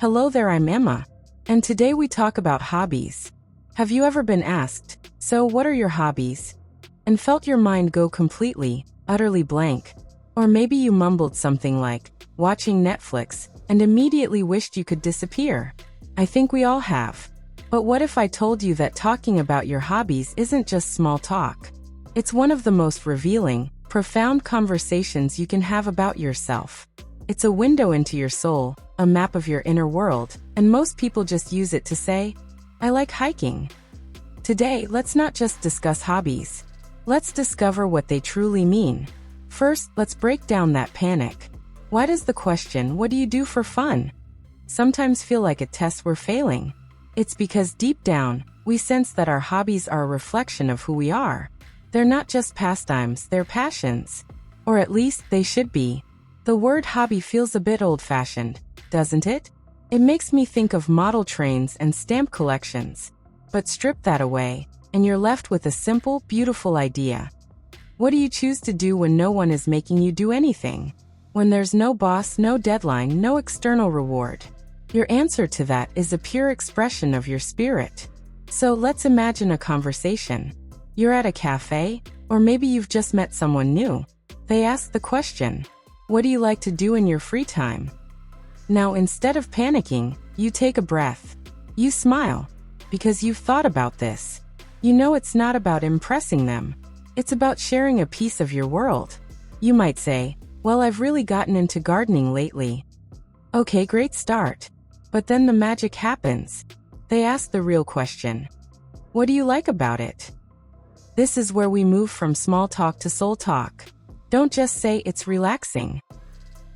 Hello there, I'm Emma. And today we talk about hobbies. Have you ever been asked, so what are your hobbies? And felt your mind go completely, utterly blank? Or maybe you mumbled something like, watching Netflix, and immediately wished you could disappear. I think we all have. But what if I told you that talking about your hobbies isn't just small talk? It's one of the most revealing, profound conversations you can have about yourself. It's a window into your soul, a map of your inner world, and most people just use it to say, I like hiking. Today, let's not just discuss hobbies. Let's discover what they truly mean. First, let's break down that panic. Why does the question, what do you do for fun, sometimes feel like a test we're failing? It's because deep down, we sense that our hobbies are a reflection of who we are. They're not just pastimes, they're passions. Or at least, they should be. The word hobby feels a bit old-fashioned, doesn't it? It makes me think of model trains and stamp collections. But strip that away, and you're left with a simple, beautiful idea. What do you choose to do when no one is making you do anything? When there's no boss, no deadline, no external reward? Your answer to that is a pure expression of your spirit. So let's imagine a conversation. You're at a cafe, or maybe you've just met someone new. They ask the question, what do you like to do in your free time? Now, instead of panicking, you take a breath. You smile, because you've thought about this. You know it's not about impressing them. It's about sharing a piece of your world. You might say, well, I've really gotten into gardening lately. Okay, great start. But then the magic happens. They ask the real question. What do you like about it? This is where we move from small talk to soul talk. Don't just say it's relaxing.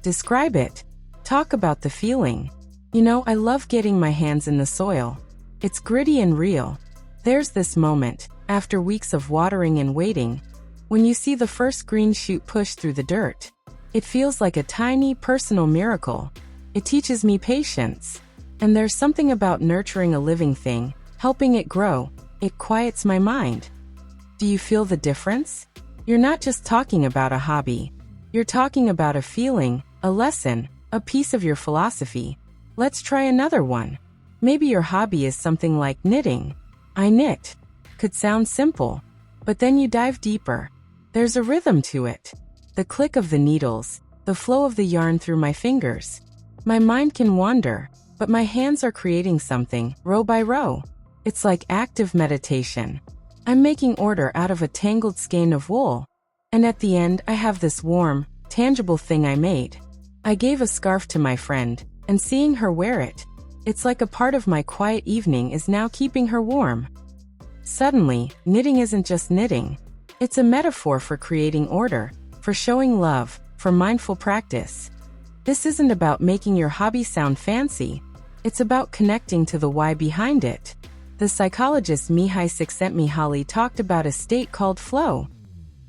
Describe it. Talk about the feeling. You know, I love getting my hands in the soil. It's gritty and real. There's this moment, after weeks of watering and waiting, when you see the first green shoot push through the dirt. It feels like a tiny, personal miracle. It teaches me patience. And there's something about nurturing a living thing, helping it grow. It quiets my mind. Do you feel the difference? You're not just talking about a hobby. You're talking about a feeling, a lesson, a piece of your philosophy. Let's try another one. Maybe your hobby is something like knitting. I knit. Could sound simple. But then you dive deeper. There's a rhythm to it. The click of the needles, the flow of the yarn through my fingers. My mind can wander, but my hands are creating something, row by row. It's like active meditation. I'm making order out of a tangled skein of wool. And at the end, I have this warm, tangible thing I made. I gave a scarf to my friend, and seeing her wear it, it's like a part of my quiet evening is now keeping her warm. Suddenly, knitting isn't just knitting. It's a metaphor for creating order, for showing love, for mindful practice. This isn't about making your hobby sound fancy. It's about connecting to the why behind it. The psychologist Mihai Csikszentmihalyi talked about a state called flow.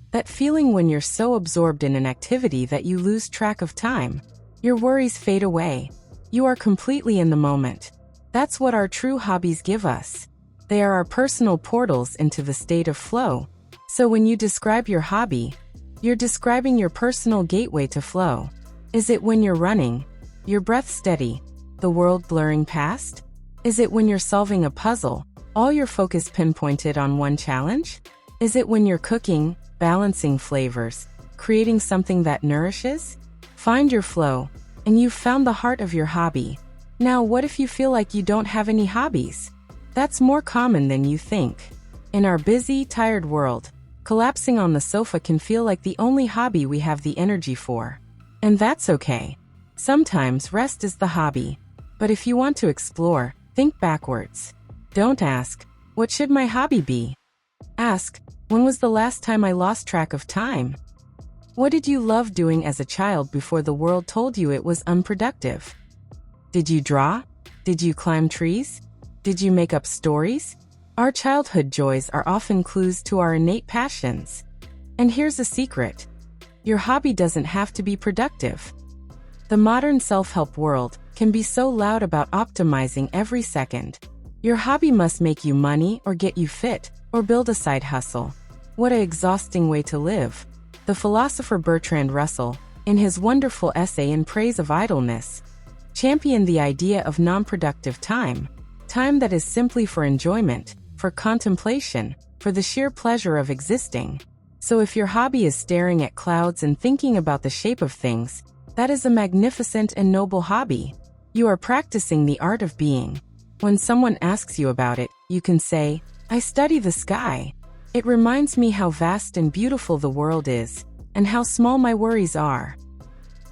That feeling when you're so absorbed in an activity that you lose track of time. Your worries fade away. You are completely in the moment. That's what our true hobbies give us. They are our personal portals into the state of flow. So when you describe your hobby, you're describing your personal gateway to flow. Is it when you're running, your breath steady, the world blurring past? Is it when you're solving a puzzle, all your focus pinpointed on one challenge? Is it when you're cooking, balancing flavors, creating something that nourishes? Find your flow, and you've found the heart of your hobby. Now, what if you feel like you don't have any hobbies? That's more common than you think. In our busy, tired world, collapsing on the sofa can feel like the only hobby we have the energy for. And that's okay. Sometimes rest is the hobby. But if you want to explore, think backwards. Don't ask, what should my hobby be? Ask, when was the last time I lost track of time? What did you love doing as a child before the world told you it was unproductive? Did you draw? Did you climb trees? Did you make up stories? Our childhood joys are often clues to our innate passions. And here's a secret. Your hobby doesn't have to be productive. The modern self-help world can be so loud about optimizing every second. Your hobby must make you money or get you fit or build a side hustle. What an exhausting way to live. The philosopher Bertrand Russell, in his wonderful essay in praise of idleness, Champion the idea of non-productive time, time that is simply for enjoyment, for contemplation, for the sheer pleasure of existing. So if your hobby is staring at clouds and thinking about the shape of things, that is a magnificent and noble hobby. You are practicing the art of being. When someone asks you about it, you can say, "I study the sky. It reminds me how vast and beautiful the world is, and how small my worries are."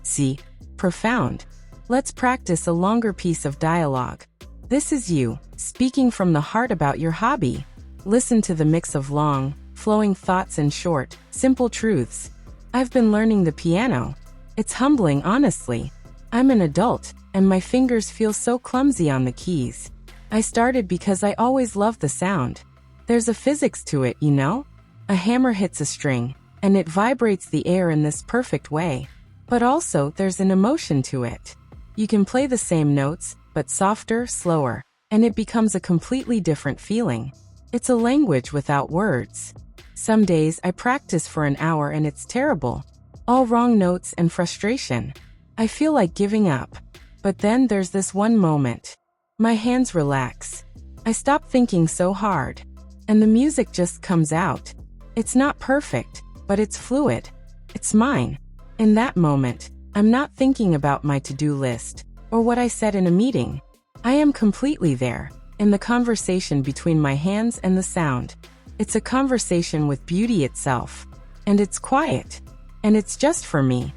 See? Profound. Let's practice a longer piece of dialogue. This is you, speaking from the heart about your hobby. Listen to the mix of long, flowing thoughts and short, simple truths. "I've been learning the piano. It's humbling, honestly. I'm an adult, and my fingers feel so clumsy on the keys. I started because I always loved the sound. There's a physics to it, you know? A hammer hits a string, and it vibrates the air in this perfect way. But also, there's an emotion to it. You can play the same notes, but softer, slower, and it becomes a completely different feeling. It's a language without words. Some days I practice for an hour and it's terrible. All wrong notes and frustration. I feel like giving up. But then there's this one moment. My hands relax. I stop thinking so hard. And the music just comes out. It's not perfect, but it's fluid. It's mine. In that moment, I'm not thinking about my to-do list or what I said in a meeting. I am completely there, in the conversation between my hands and the sound. It's a conversation with beauty itself. And it's quiet. And it's just for me.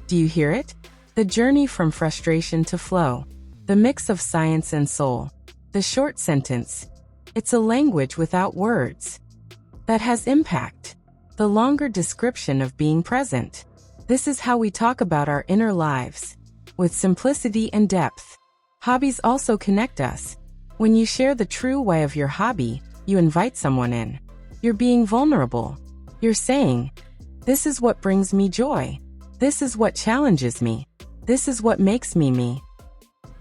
Do you hear it? The journey from frustration to flow. The mix of science and soul. The short sentence. It's a language without words. That has impact. The longer description of being present. This is how we talk about our inner lives. With simplicity and depth. Hobbies also connect us. When you share the true why of your hobby, you invite someone in. You're being vulnerable. You're saying, "This is what brings me joy. This is what challenges me. This is what makes me me."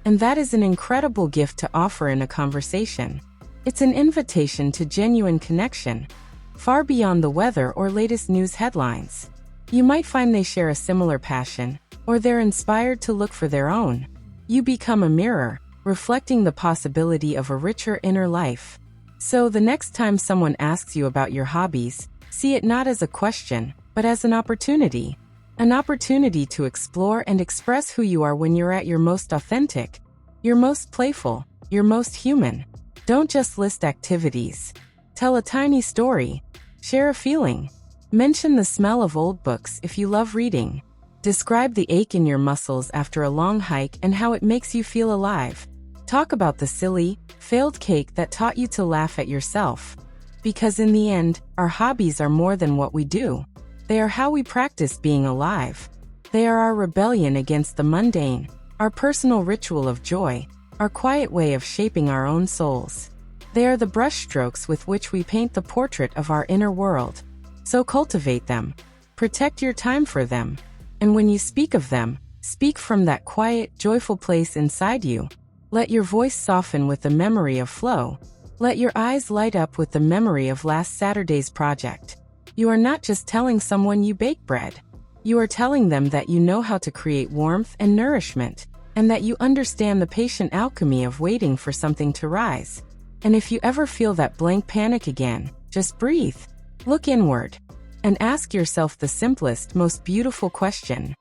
And that is an incredible gift to offer in a conversation. It's an invitation to genuine connection, far beyond the weather or latest news headlines. You might find they share a similar passion, or they're inspired to look for their own. You become a mirror, reflecting the possibility of a richer inner life. So the next time someone asks you about your hobbies, see it not as a question, but as an opportunity. An opportunity to explore and express who you are when you're at your most authentic, your most playful, your most human. Don't just list activities. Tell a tiny story. Share a feeling. Mention the smell of old books if you love reading. Describe the ache in your muscles after a long hike and how it makes you feel alive. Talk about the silly, failed cake that taught you to laugh at yourself. Because in the end, our hobbies are more than what we do. They are how we practice being alive. They are our rebellion against the mundane, our personal ritual of joy, our quiet way of shaping our own souls. They are the brushstrokes with which we paint the portrait of our inner world. So cultivate them. Protect your time for them. And when you speak of them, speak from that quiet, joyful place inside you. Let your voice soften with the memory of flow. Let your eyes light up with the memory of last Saturday's project. You are not just telling someone you bake bread. You are telling them that you know how to create warmth and nourishment, and that you understand the patient alchemy of waiting for something to rise. And if you ever feel that blank panic again, just breathe. Look inward. And ask yourself the simplest, most beautiful question.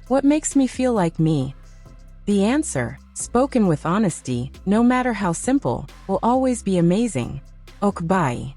What makes me feel like me? The answer, spoken with honesty, no matter how simple, will always be amazing. Okbai.